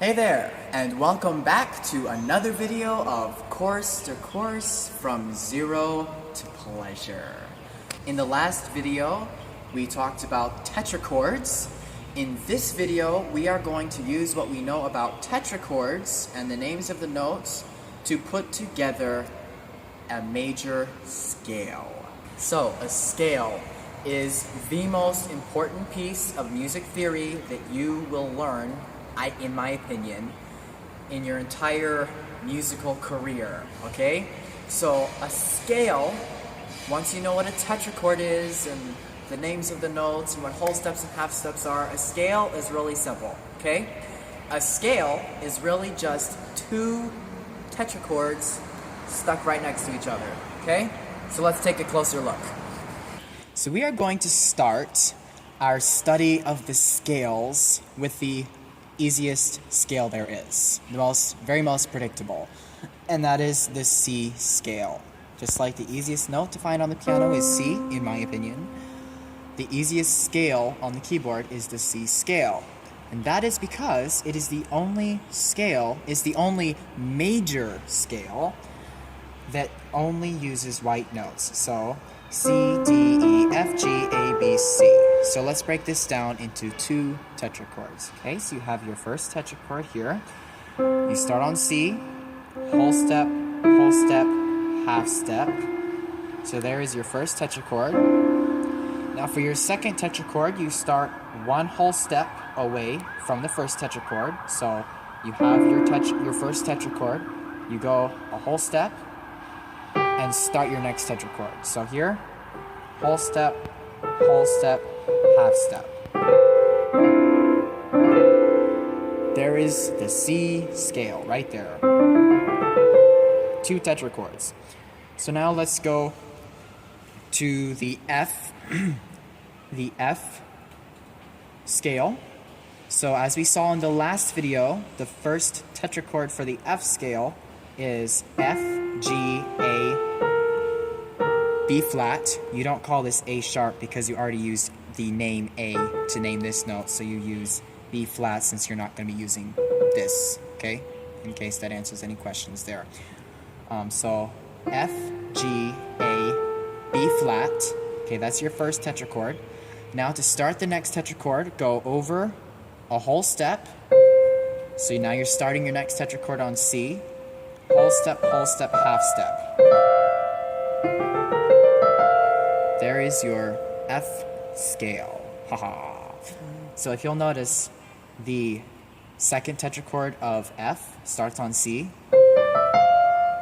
Hey there, and welcome back to another video of Course to Course from Zero to Pleasure. In the last video, we talked about tetrachords. In this video, we are going to use what we know about tetrachords and the names of the notes to put together a major scale. So, a scale is the most important piece of music theory that you will learn, in my opinion, in your entire musical career, okay? So a scale, once you know what a tetrachord is and the names of the notes and what whole steps and half steps are, a scale is really simple, okay? A scale is really just two tetrachords stuck right next to each other, okay? So let's take a closer look. So we are going to start our study of the scales with the easiest scale there is, the very most predictable, and that is the C scale. Just like the easiest note to find on the piano is C, in my opinion, the easiest scale on the keyboard is the C scale. And that is because it is the only major scale that only uses white notes. So C, D, E, F, G, A, B, C. So let's break this down into two tetrachords. Okay, so you have your first tetrachord here. You start on C, whole step, half step. So there is your first tetrachord. Now for your second tetrachord, you start one whole step away from the first tetrachord. So you have your first tetrachord, you go a whole step, and start your next tetrachord. So here, whole step, half step. There is the C scale right there. Two tetrachords. So now let's go to the F, the F scale. So as we saw in the last video, the first tetrachord for the F scale is F, G, A, B flat. You don't call this A sharp because you already used the name A to name this note, so you use B flat since you're not going to be using this, okay? In case that answers any questions there. So F, G, A, B flat. Okay, that's your first tetrachord. Now to start the next tetrachord, go over a whole step. So now you're starting your next tetrachord on C. Whole step, half step. There is your F scale. Haha. So if you'll notice, the second tetrachord of F starts on C.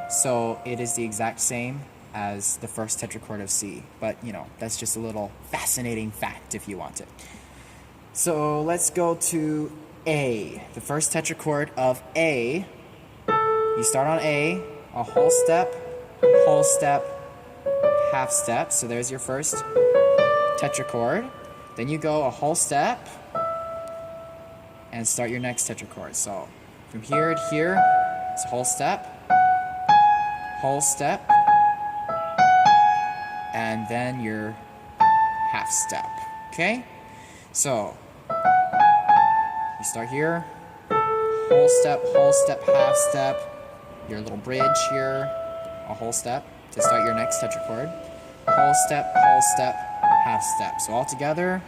So it is the exact same as the first tetrachord of C. But, that's just a little fascinating fact if you want it. So let's go to A. The first tetrachord of A. You start on A, a whole step, half step. So there's your first tetrachord. Then you go a whole step and start your next tetrachord. So from here to here, it's a whole step, and then your half step. Okay? So you start here, whole step, half step. Your little bridge here, a whole step to start your next tetrachord. Whole step, half step. So all together.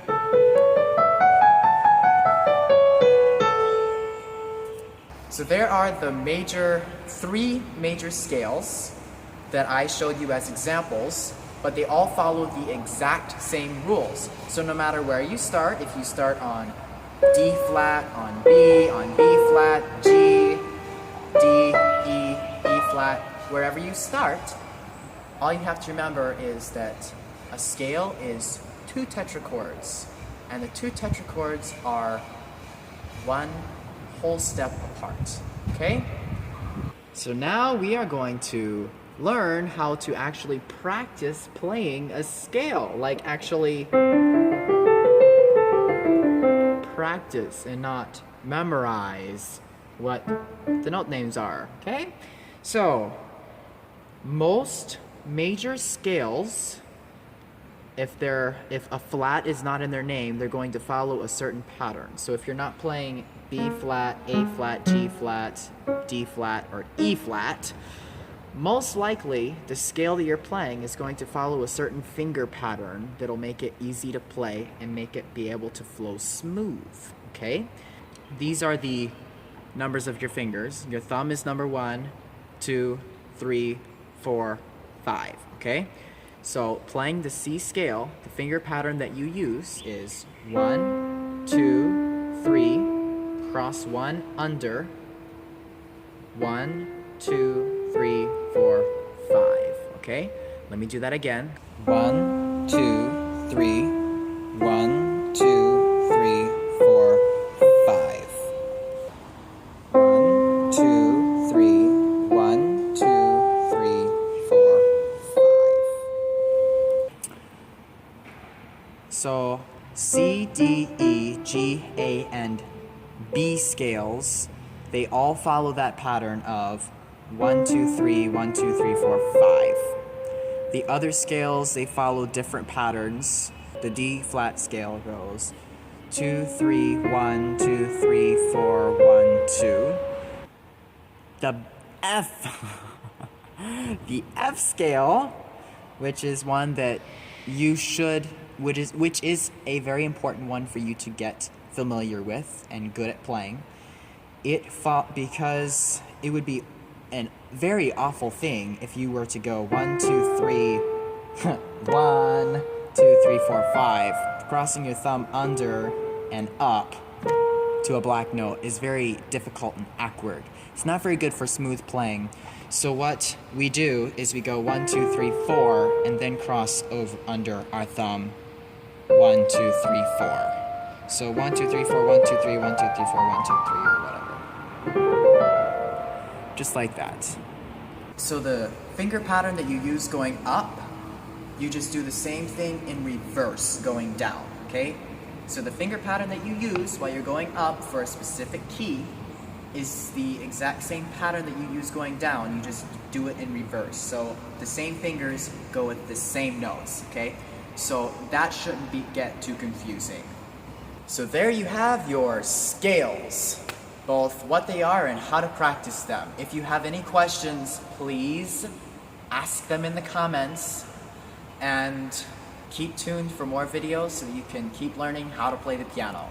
So there are the three major scales that I showed you as examples, but they all follow the exact same rules. So no matter where you start, if you start on D flat, on B flat, G, D, E, flat, wherever you start, all you have to remember is that a scale is two tetrachords, and the two tetrachords are one whole step apart, okay? So now we are going to learn how to actually practice playing a scale, like actually practice and not memorize what the note names are, okay? So, most major scales, if a flat is not in their name, they're going to follow a certain pattern. So if you're not playing B B flat, A flat, G flat, D flat, or E flat, most likely the scale that you're playing is going to follow a certain finger pattern that'll make it easy to play and make it be able to flow smooth, okay? These are the numbers of your fingers. Your thumb is number 1, 2, 3, 4, 5, okay? So playing the C scale, the finger pattern that you use is 1, 2, 3, cross 1 under, 1, 2, 3, 4, 5, okay? Let me do that again. 1, 2, 3, 1, 2, 3, 4, 5. 1, 2, 3, 1, 2, 3, 4, 5. So C, D, E, G, A, and B scales, they all follow that pattern of 1, 2, 3, 1, 2, 3, 4, 5. The other scales, they follow different patterns. The D flat scale goes 2, 3, 1, 2, 3, 4, 1, 2. The F, the F scale, which is one that you should, which is a very important one for you to get familiar with and good at playing. Because it would be a very awful thing if you were to go 1, 2, 3, 1, 2, 3, 4, 5. Crossing your thumb under and up to a black note is very difficult and awkward. It's not very good for smooth playing. So what we do is we go 1, 2, 3, 4, and then cross over under our thumb 1, 2, 3, 4. So 1, 2, 3, 4, 1, 2, 3, 1, 2, 3, 4, 1, 2, 3, or whatever. Just like that. So the finger pattern that you use going up, you just do the same thing in reverse going down, okay? So the finger pattern that you use while you're going up for a specific key is the exact same pattern that you use going down. You just do it in reverse. So the same fingers go with the same notes, okay? So that shouldn't get too confusing. So there you have your scales, both what they are and how to practice them. If you have any questions, please ask them in the comments, and keep tuned for more videos so that you can keep learning how to play the piano.